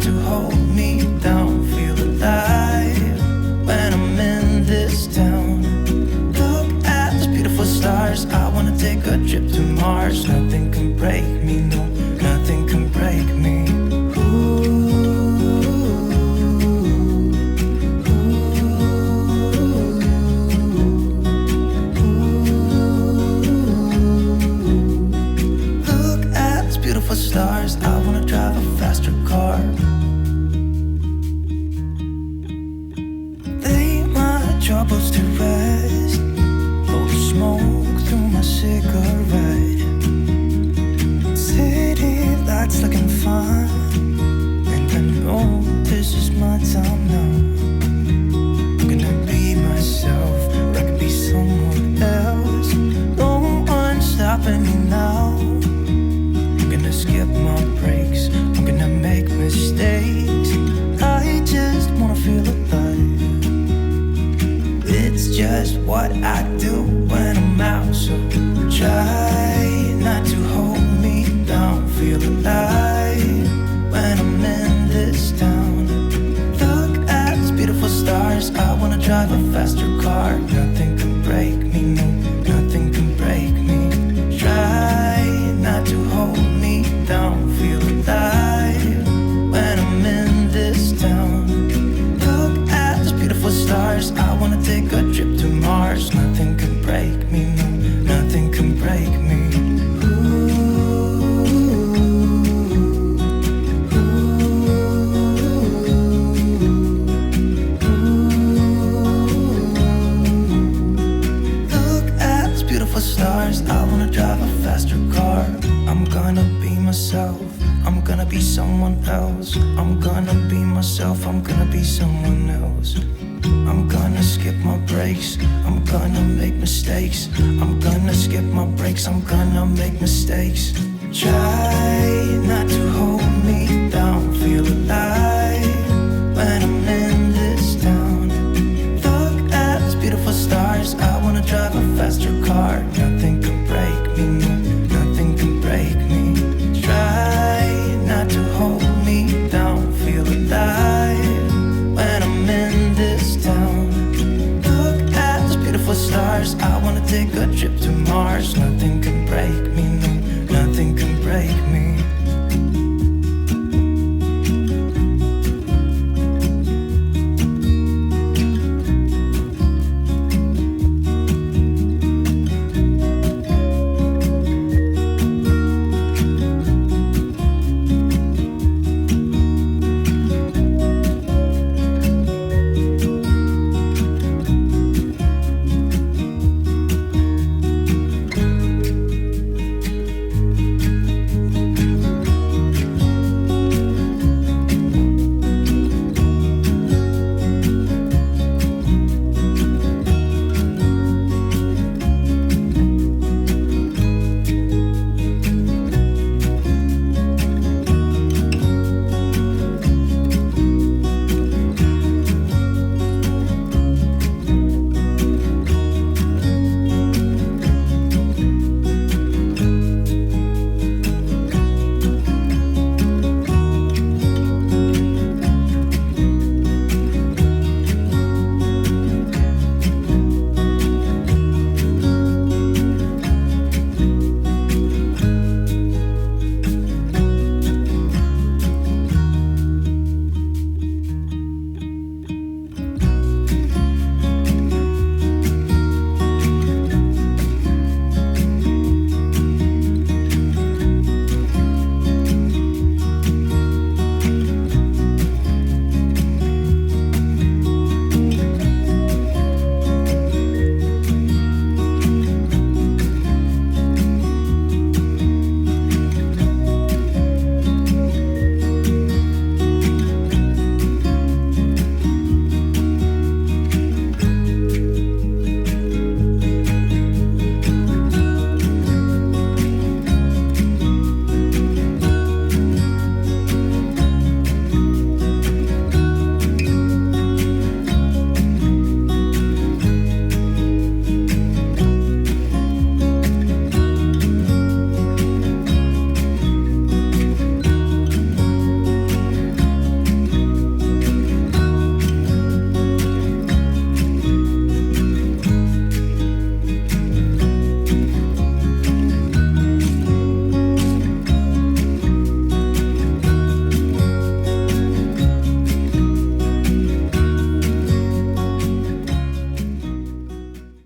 not to hold me down. Feel alive when I'm in this town. Look at these beautiful stars. I wanna take a trip to Mars. Nothing can break me, no, nothing can break me. Stars, I wanna drive a faster car. Lay my troubles to rest. Blow the smoke through my cigarette. City lights looking fine, and I know this is my time now. I'm gonna be myself, or I could be someone else. No one's stopping me now. Skip my breaks, I'm gonna make mistakes. I just wanna feel alive. It's just what I do when I'm out. So try not to hold me down. Feel alive when I'm in this town. Look at these beautiful stars. I wanna drive a faster car. Nothing can break me, no, nothing can break me. Try not to hold me down. Feel alive when I'm in this town. Look at these beautiful stars. I wanna take a trip to Mars. Nothing can break me, no, nothing can break me. Stars, I wanna drive a faster car. I'm gonna be myself, I'm gonna be someone else. I'm gonna be myself, I'm gonna be someone else. I'm gonna skip my breaks, I'm gonna make mistakes. I'm gonna skip my breaks, I'm gonna make mistakes. Try not to